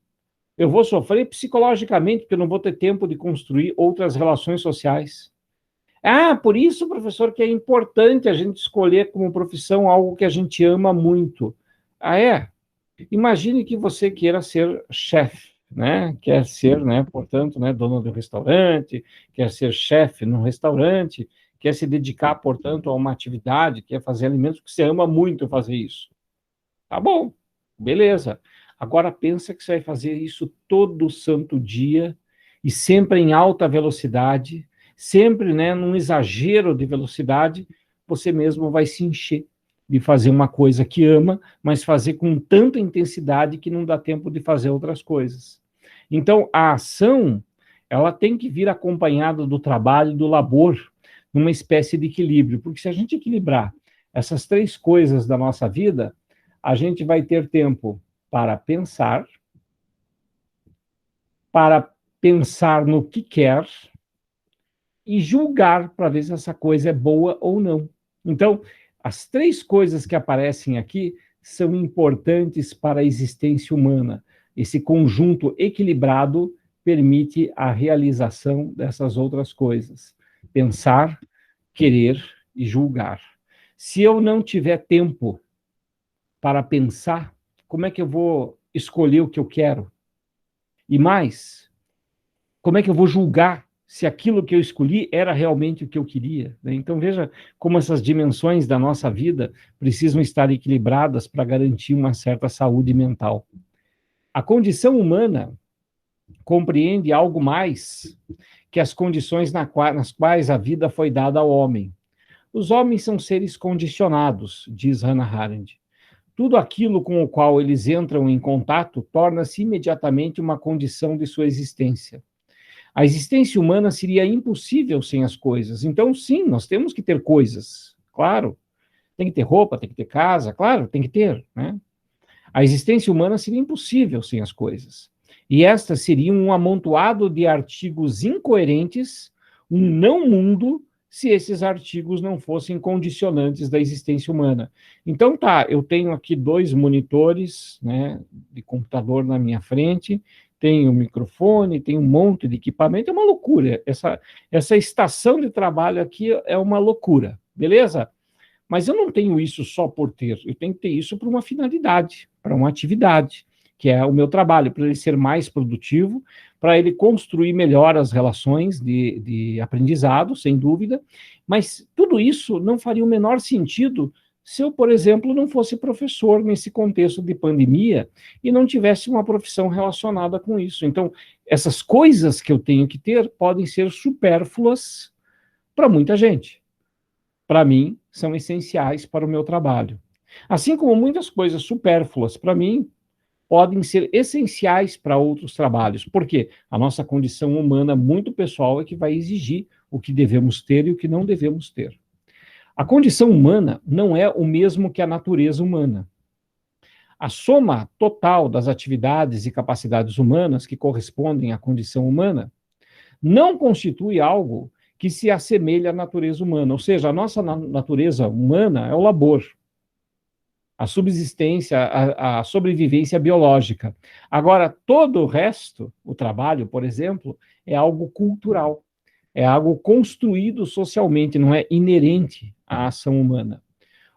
eu vou sofrer psicologicamente, porque eu não vou ter tempo de construir outras relações sociais. Por isso, professor, que é importante a gente escolher como profissão algo que a gente ama muito. É? Imagine que você queira ser chefe, né? Quer ser, né, portanto, né, dono de um restaurante, quer ser chefe num restaurante, quer se dedicar, portanto, a uma atividade, quer fazer alimentos, que você ama muito fazer isso. Tá bom, beleza. Agora pensa que você vai fazer isso todo santo dia e sempre em alta velocidade, sempre, né, num exagero de velocidade, você mesmo vai se encher de fazer uma coisa que ama, mas fazer com tanta intensidade que não dá tempo de fazer outras coisas. Então, a ação, ela tem que vir acompanhada do trabalho, do labor, numa espécie de equilíbrio, porque se a gente equilibrar essas três coisas da nossa vida, a gente vai ter tempo para pensar no que quer e julgar para ver se essa coisa é boa ou não. Então, as três coisas que aparecem aqui são importantes para a existência humana. Esse conjunto equilibrado permite a realização dessas outras coisas: pensar, querer e julgar. Se eu não tiver tempo para pensar, como é que eu vou escolher o que eu quero? E mais, como é que eu vou julgar se aquilo que eu escolhi era realmente o que eu queria? Então, veja como essas dimensões da nossa vida precisam estar equilibradas para garantir uma certa saúde mental. A condição humana compreende algo mais que as condições nas quais a vida foi dada ao homem. Os homens são seres condicionados, diz Hannah Arendt. Tudo aquilo com o qual eles entram em contato torna-se imediatamente uma condição de sua existência. A existência humana seria impossível sem as coisas. Então, sim, nós temos que ter coisas, claro. Tem que ter roupa, tem que ter casa, claro, tem que ter, né? A existência humana seria impossível sem as coisas. E estas seriam um amontoado de artigos incoerentes, um não-mundo, se esses artigos não fossem condicionantes da existência humana. Então tá, eu tenho aqui 2 monitores, né, de computador na minha frente, tenho microfone, tenho um monte de equipamento, é uma loucura. Essa estação de trabalho aqui é uma loucura, beleza? Mas eu não tenho isso só por ter, eu tenho que ter isso para uma finalidade, para uma atividade, que é o meu trabalho, para ele ser mais produtivo, para ele construir melhor as relações de aprendizado, sem dúvida, mas tudo isso não faria o menor sentido se eu, por exemplo, não fosse professor nesse contexto de pandemia e não tivesse uma profissão relacionada com isso. Então, essas coisas que eu tenho que ter podem ser supérfluas para muita gente. Para mim, são essenciais para o meu trabalho. Assim como muitas coisas supérfluas para mim podem ser essenciais para outros trabalhos. Por quê? A nossa condição humana muito pessoal é que vai exigir o que devemos ter e o que não devemos ter. A condição humana não é o mesmo que a natureza humana. A soma total das atividades e capacidades humanas que correspondem à condição humana não constitui algo que se assemelhe à natureza humana. Ou seja, a nossa natureza humana é o labor, a subsistência, a sobrevivência biológica. Agora, todo o resto, o trabalho, por exemplo, é algo cultural, é algo construído socialmente, não é inerente à ação humana.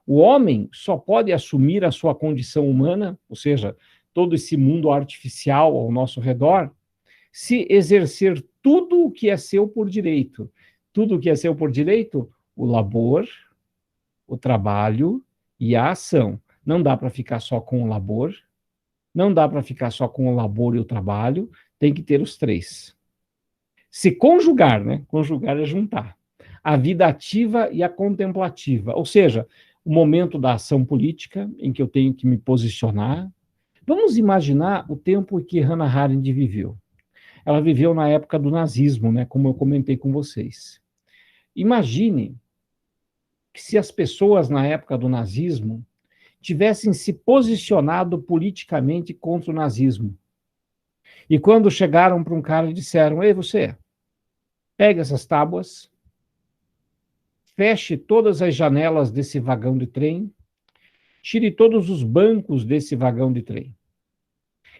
O homem só pode assumir a sua condição humana, ou seja, todo esse mundo artificial ao nosso redor, se exercer tudo o que é seu por direito. Tudo o que é seu por direito? O labor, o trabalho e a ação. Não dá para ficar só com o labor, não dá para ficar só com o labor e o trabalho, tem que ter os 3. Se conjugar, né? Conjugar é juntar. A vida ativa e a contemplativa, ou seja, o momento da ação política, em que eu tenho que me posicionar. Vamos imaginar o tempo que Hannah Arendt viveu. Ela viveu na época do nazismo, né, como eu comentei com vocês. Imagine que se as pessoas na época do nazismo tivessem se posicionado politicamente contra o nazismo. E quando chegaram para um cara e disseram: ei, você, pega essas tábuas, feche todas as janelas desse vagão de trem, tire todos os bancos desse vagão de trem.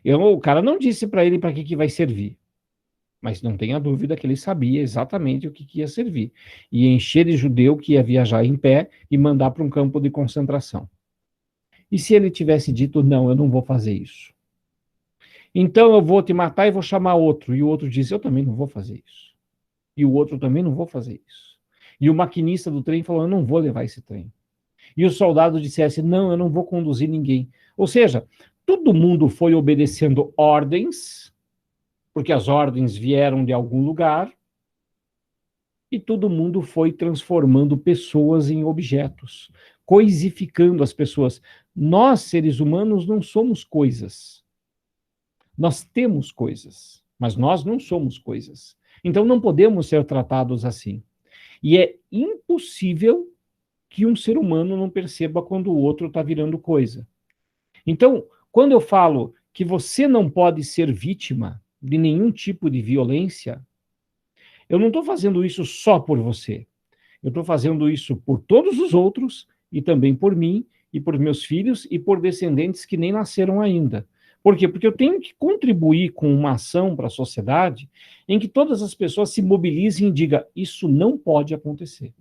O cara não disse para ele para que vai servir, mas não tenha dúvida que ele sabia exatamente o que ia servir. Ia encher de judeu que ia viajar em pé e mandar para um campo de concentração. E se ele tivesse dito: não, eu não vou fazer isso? Então eu vou te matar e vou chamar outro. E o outro diz: eu também não vou fazer isso. E o outro também não vou fazer isso. E o maquinista do trem falou: eu não vou levar esse trem. E o soldado dissesse: não, eu não vou conduzir ninguém. Ou seja, todo mundo foi obedecendo ordens, porque as ordens vieram de algum lugar, e todo mundo foi transformando pessoas em objetos, coisificando as pessoas. Nós, seres humanos, não somos coisas. Nós temos coisas, mas nós não somos coisas. Então não podemos ser tratados assim. E é impossível que um ser humano não perceba quando o outro está virando coisa. Então, quando eu falo que você não pode ser vítima de nenhum tipo de violência, eu não estou fazendo isso só por você. Eu estou fazendo isso por todos os outros e também por mim e por meus filhos e por descendentes que nem nasceram ainda. Por quê? Porque eu tenho que contribuir com uma ação para a sociedade em que todas as pessoas se mobilizem e digam: isso não pode acontecer.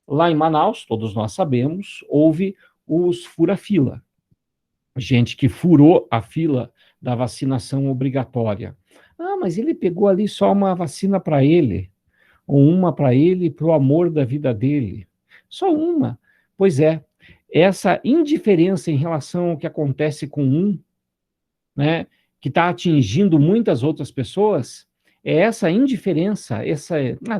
Lá em Manaus, todos nós sabemos, houve os fura-fila. Gente que furou a fila da vacinação obrigatória. Ah, mas ele pegou ali só uma vacina para ele, ou uma para ele para o amor da vida dele. Só uma. Pois é, essa indiferença em relação ao que acontece com um, né, que está atingindo muitas outras pessoas, é essa indiferença,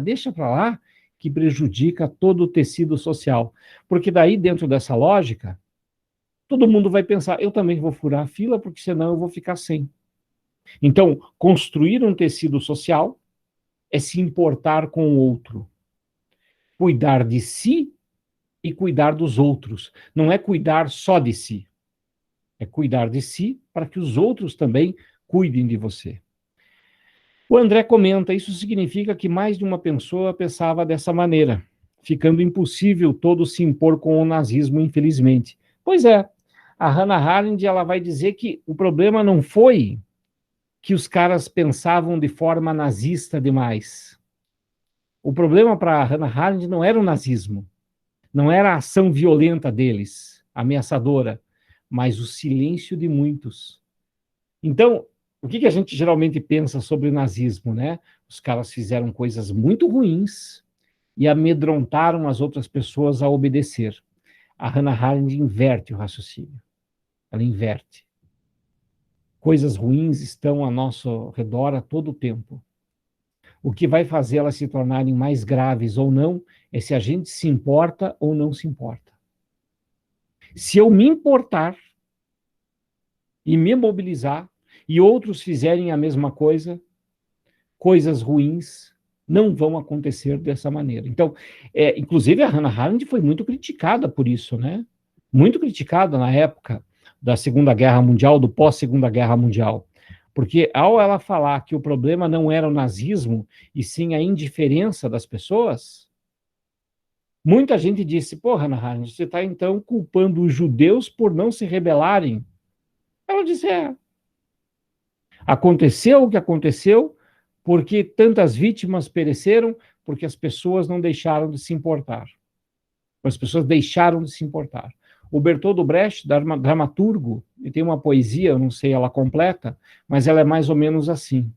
deixa para lá, que prejudica todo o tecido social. Porque daí, dentro dessa lógica, todo mundo vai pensar: eu também vou furar a fila, porque senão eu vou ficar sem. Então, construir um tecido social é se importar com o outro. Cuidar de si e cuidar dos outros. Não é cuidar só de si. É cuidar de si para que os outros também cuidem de você. O André comenta, isso significa que mais de uma pessoa pensava dessa maneira, ficando impossível todos se impor com o nazismo, infelizmente. Pois é, a Hannah Arendt ela vai dizer que o problema não foi que os caras pensavam de forma nazista demais. O problema para a Hannah Arendt não era o nazismo, não era a ação violenta deles, ameaçadora, mas o silêncio de muitos. Então, o que a gente geralmente pensa sobre o nazismo, né? Os caras fizeram coisas muito ruins e amedrontaram as outras pessoas a obedecer. A Hannah Arendt inverte o raciocínio. Ela inverte. Coisas ruins estão ao nosso redor a todo tempo. O que vai fazer elas se tornarem mais graves ou não é se a gente se importa ou não se importa. Se eu me importar e me mobilizar e outros fizerem a mesma coisa, coisas ruins não vão acontecer dessa maneira. Então, inclusive a Hannah Arendt foi muito criticada por isso, né? Muito criticada na época da Segunda Guerra Mundial, do pós-Segunda Guerra Mundial. Porque ao ela falar que o problema não era o nazismo, e sim a indiferença das pessoas, muita gente disse, pô, Hannah Arendt, você está então culpando os judeus por não se rebelarem. Ela disse, aconteceu o que aconteceu, porque tantas vítimas pereceram, porque as pessoas não deixaram de se importar. As pessoas deixaram de se importar. O Bertolt Brecht, dramaturgo, ele tem uma poesia, eu não sei ela completa, mas ela é mais ou menos assim.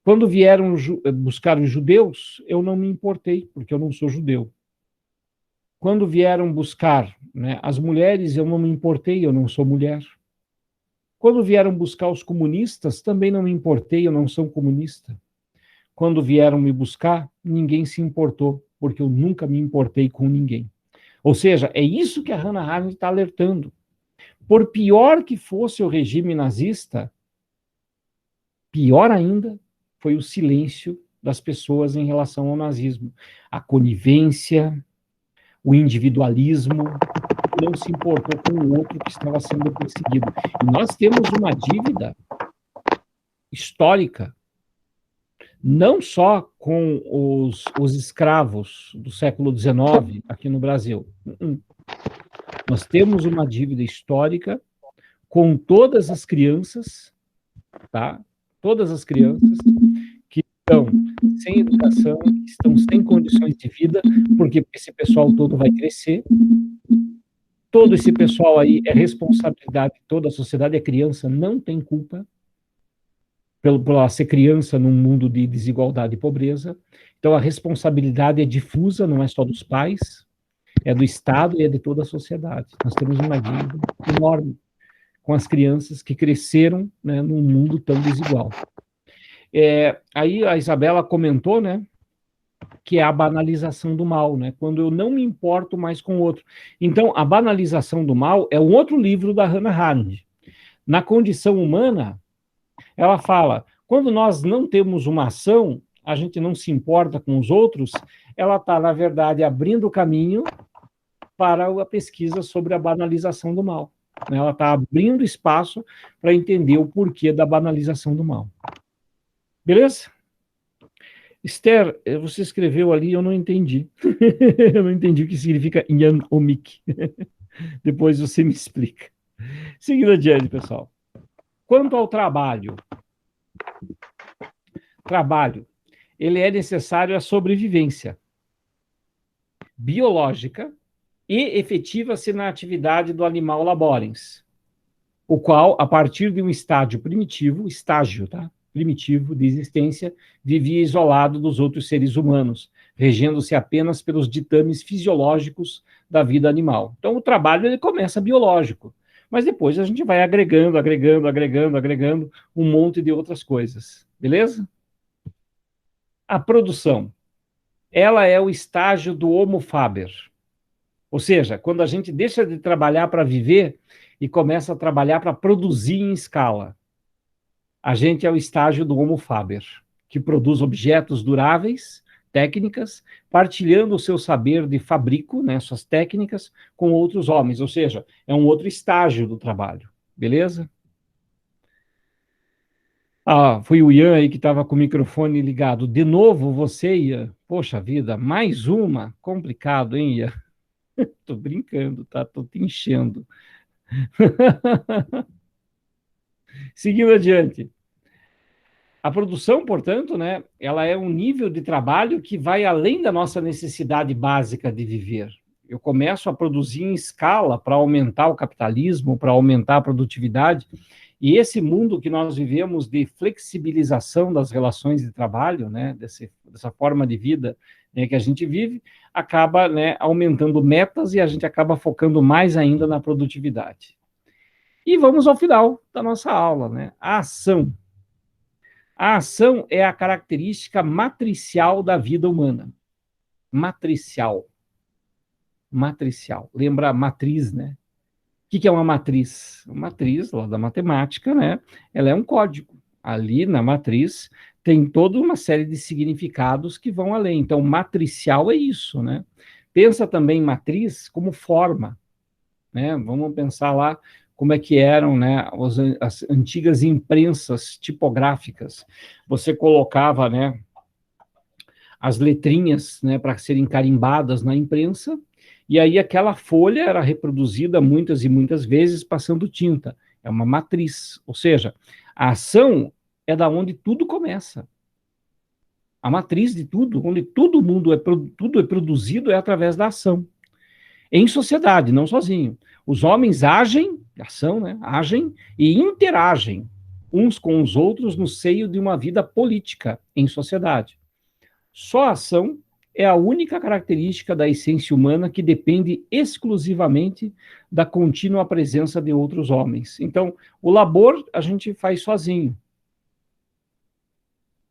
Quando vieram buscar os judeus, eu não me importei, porque eu não sou judeu. Quando vieram buscar, né, as mulheres, eu não me importei, eu não sou mulher. Quando vieram buscar os comunistas, também não me importei, eu não sou comunista. Quando vieram me buscar, ninguém se importou, porque eu nunca me importei com ninguém. Ou seja, é isso que a Hannah Arendt está alertando. Por pior que fosse o regime nazista, pior ainda foi o silêncio das pessoas em relação ao nazismo. A conivência, o individualismo, não se importou com o outro que estava sendo perseguido. E nós temos uma dívida histórica, não só com os escravos do século XIX aqui no Brasil. Nós temos uma dívida histórica com todas as crianças, tá? Todas as crianças que estão sem educação, que estão sem condições de vida, porque esse pessoal todo vai crescer. Todo esse pessoal aí é responsabilidade de toda a sociedade, a criança não tem culpa por ser criança num mundo de desigualdade e pobreza. Então, a responsabilidade é difusa, não é só dos pais, é do Estado e é de toda a sociedade. Nós temos uma dívida enorme com as crianças que cresceram, né, num mundo tão desigual. Aí a Isabela comentou, né, que é a banalização do mal, né, quando eu não me importo mais com o outro. Então, a banalização do mal é um outro livro da Hannah Arendt. Na Condição Humana, ela fala, quando nós não temos uma ação, a gente não se importa com os outros, ela está, na verdade, abrindo o caminho para a pesquisa sobre a banalização do mal. Ela está abrindo espaço para entender o porquê da banalização do mal. Beleza? Esther, você escreveu ali, eu não entendi. Eu não entendi o que significa Yan Omik. Depois você me explica. Seguindo adiante, pessoal. Quanto ao trabalho, ele é necessário à sobrevivência biológica e efetiva-se na atividade do animal laborens, o qual, a partir de um estágio primitivo de existência, vivia isolado dos outros seres humanos, regendo-se apenas pelos ditames fisiológicos da vida animal. Então, o trabalho ele começa biológico, mas depois a gente vai agregando um monte de outras coisas, beleza? A produção, ela é o estágio do Homo faber, ou seja, quando a gente deixa de trabalhar para viver e começa a trabalhar para produzir em escala. A gente é o estágio do Homo faber, que produz objetos duráveis, técnicas, partilhando o seu saber de fabrico, né, suas técnicas, com outros homens, ou seja, é um outro estágio do trabalho, beleza? Ah, foi o Ian aí que estava com o microfone ligado. De novo você, Ian? Poxa vida, mais uma? Complicado, hein, Ian? Tô brincando, tá? Tô te enchendo. Seguindo adiante. A produção, portanto, né, ela é um nível de trabalho que vai além da nossa necessidade básica de viver. Eu começo a produzir em escala para aumentar o capitalismo, para aumentar a produtividade, e esse mundo que nós vivemos de flexibilização das relações de trabalho, né, dessa forma de vida, né, que a gente vive, acaba, né, aumentando metas e a gente acaba focando mais ainda na produtividade. E vamos ao final da nossa aula, né? A ação. A ação é a característica matricial da vida humana. Matricial. Matricial. Lembra a matriz, né? O que é uma matriz? Uma matriz, lá da matemática, né? Ela é um código. Ali na matriz tem toda uma série de significados que vão além. Então, matricial é isso, né? Pensa também em matriz como forma, né? Vamos pensar lá como é que eram, né, as antigas imprensas tipográficas. Você colocava, né, as letrinhas, né, para serem carimbadas na imprensa, e aí aquela folha era reproduzida muitas e muitas vezes passando tinta. É uma matriz, ou seja, a ação é da onde tudo começa. A matriz de tudo, onde tudo é produzido é através da ação. Em sociedade, não sozinho. Os homens agem, ação, né? Agem e interagem uns com os outros no seio de uma vida política em sociedade. Só a ação é a única característica da essência humana que depende exclusivamente da contínua presença de outros homens. Então, o labor a gente faz sozinho.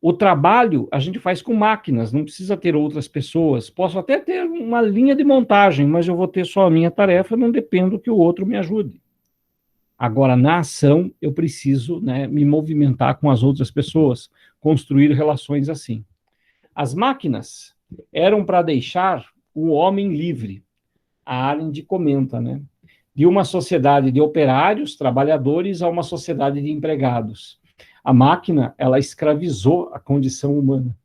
O trabalho a gente faz com máquinas, não precisa ter outras pessoas. Posso até ter uma linha de montagem, mas eu vou ter só a minha tarefa, não dependo que o outro me ajude. Agora, na ação, eu preciso, né, me movimentar com as outras pessoas, construir relações assim. As máquinas eram para deixar o homem livre. A Arendt comenta, né? De uma sociedade de operários, trabalhadores, a uma sociedade de empregados. A máquina, ela escravizou a condição humana.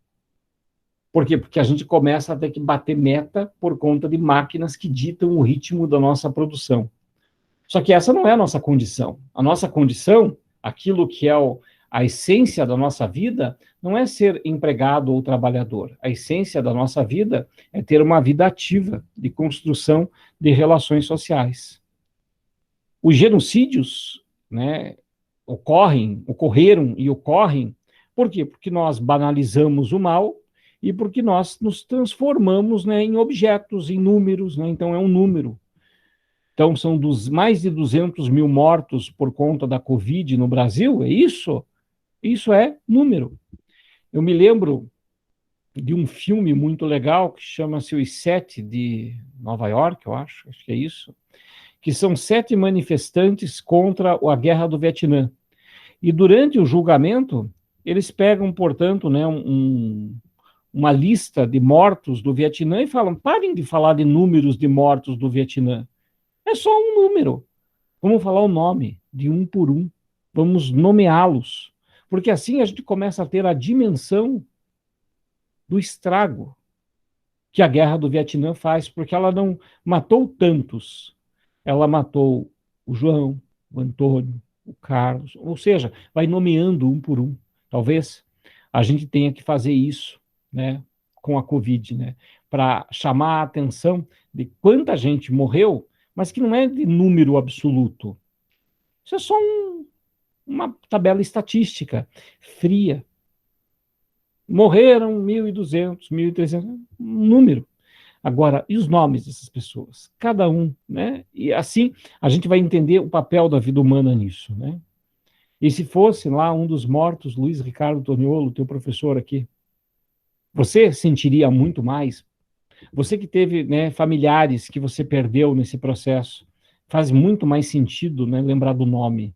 Por quê? Porque a gente começa a ter que bater meta por conta de máquinas que ditam o ritmo da nossa produção. Só que essa não é a nossa condição. A nossa condição, aquilo que é a essência da nossa vida, não é ser empregado ou trabalhador. A essência da nossa vida é ter uma vida ativa de construção de relações sociais. Os genocídios, né, ocorreram e ocorrem, por quê? Porque nós banalizamos o mal e porque nós nos transformamos, né, em objetos, em números, né, então é um número. Então são mais de 200 mil mortos por conta da Covid no Brasil, é isso? Isso é número. Eu me lembro de um filme muito legal que chama-se Os Sete de Nova York, eu acho que é isso, que são 7 manifestantes contra a guerra do Vietnã. E durante o julgamento, eles pegam, portanto, né, uma lista de mortos do Vietnã e falam: parem de falar de números de mortos do Vietnã. É só um número. Vamos falar o nome de um por um. Vamos nomeá-los. Porque assim a gente começa a ter a dimensão do estrago que a guerra do Vietnã faz, porque ela não matou tantos. Ela matou o João, o Antônio, o Carlos, ou seja, vai nomeando um por um. Talvez a gente tenha que fazer isso, né, com a Covid, né, para chamar a atenção de quanta gente morreu, mas que não é de número absoluto. Isso é só uma tabela estatística fria. Morreram 1.200, 1.300, um número. Agora, e os nomes dessas pessoas? Cada um, né? E assim a gente vai entender o papel da vida humana nisso, né? E se fosse lá um dos mortos, Luiz Ricardo Toniolo, teu professor aqui, você sentiria muito mais? Você que teve, né, familiares que você perdeu nesse processo, faz muito mais sentido, né, lembrar do nome.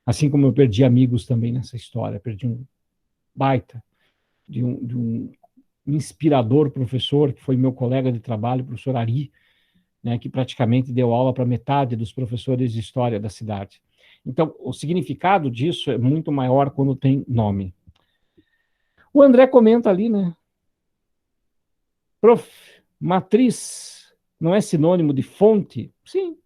Assim como eu perdi amigos também nessa história, perdi um baita de um inspirador professor, que foi meu colega de trabalho, o professor Ari, né, que praticamente deu aula para metade dos professores de história da cidade. Então, o significado disso é muito maior quando tem nome. O André comenta ali, né? Prof, matriz não é sinônimo de fonte? Sim,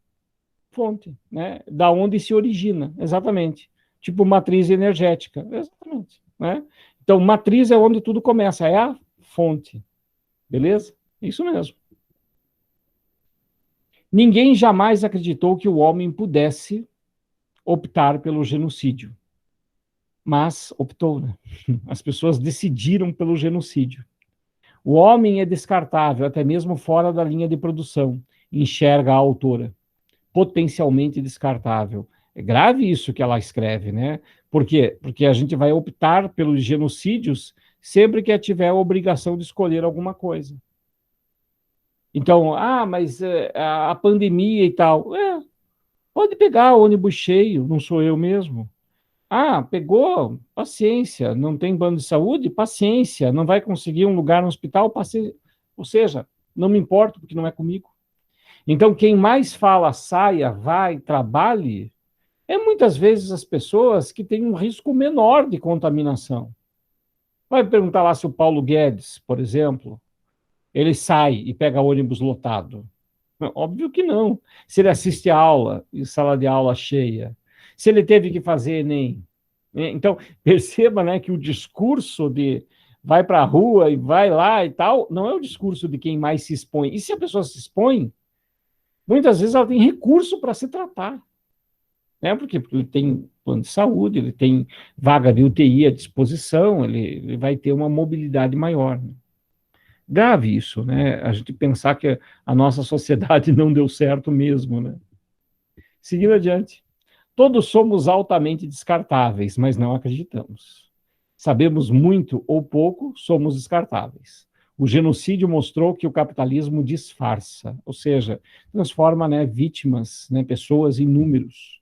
fonte, né? Da onde se origina, exatamente. Tipo matriz energética, exatamente, né? Então, matriz é onde tudo começa, é a fonte, beleza? Isso mesmo. Ninguém jamais acreditou que o homem pudesse optar pelo genocídio, mas optou, né? As pessoas decidiram pelo genocídio. O homem é descartável, até mesmo fora da linha de produção, enxerga a autora. Potencialmente descartável. É grave isso que ela escreve, né? Por quê? Porque a gente vai optar pelos genocídios sempre que tiver a obrigação de escolher alguma coisa. Então, mas a pandemia e tal. Pode pegar o ônibus cheio, não sou eu mesmo. Pegou? Paciência. Não tem plano de saúde? Paciência. Não vai conseguir um lugar no hospital? Paciência. Ou seja, não me importo porque não é comigo. Então, quem mais fala saia, vai, trabalhe, é muitas vezes as pessoas que têm um risco menor de contaminação. Vai perguntar lá se o Paulo Guedes, por exemplo, ele sai e pega ônibus lotado. Óbvio que não. Se ele assiste a aula e sala de aula cheia, se ele teve que fazer Enem. Então, perceba, né, que o discurso de vai para a rua e vai lá e tal, não é o discurso de quem mais se expõe. E se a pessoa se expõe, muitas vezes ela tem recurso para se tratar. Né? Porque ele tem plano de saúde, ele tem vaga de UTI à disposição, ele vai ter uma mobilidade maior. Né? Grave isso, né? A gente pensar que a nossa sociedade não deu certo mesmo, né? Seguindo adiante. Todos somos altamente descartáveis, mas não acreditamos. Sabemos muito ou pouco, somos descartáveis. O genocídio mostrou que o capitalismo disfarça, ou seja, transforma, né, vítimas, né, pessoas em números.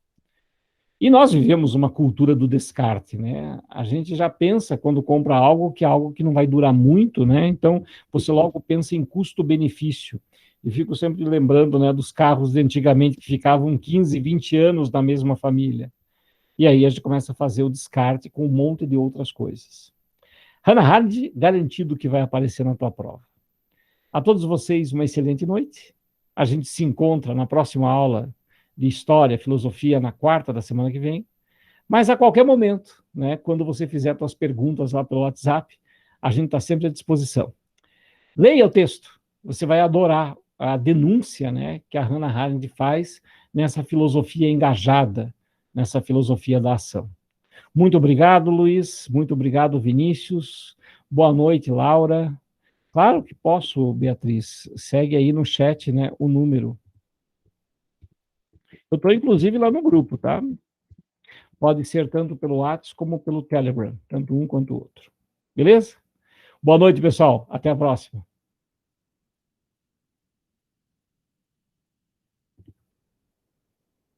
E nós vivemos uma cultura do descarte, né? A gente já pensa quando compra algo que é algo que não vai durar muito, né? Então, você logo pensa em custo-benefício. E fico sempre lembrando, né, dos carros de antigamente que ficavam 15, 20 anos na mesma família. E aí a gente começa a fazer o descarte com um monte de outras coisas. Hannah Arendt, garantido que vai aparecer na tua prova. A todos vocês, uma excelente noite. A gente se encontra na próxima aula de História, Filosofia, na quarta da semana que vem. Mas a qualquer momento, né, quando você fizer suas perguntas lá pelo WhatsApp, a gente está sempre à disposição. Leia o texto. Você vai adorar a denúncia, né, que a Hannah Arendt faz nessa filosofia engajada, nessa filosofia da ação. Muito obrigado, Luiz. Muito obrigado, Vinícius. Boa noite, Laura. Claro que posso, Beatriz. Segue aí no chat, né, o número. Eu estou, inclusive, lá no grupo, tá? Pode ser tanto pelo WhatsApp como pelo Telegram, tanto um quanto o outro. Beleza? Boa noite, pessoal. Até a próxima.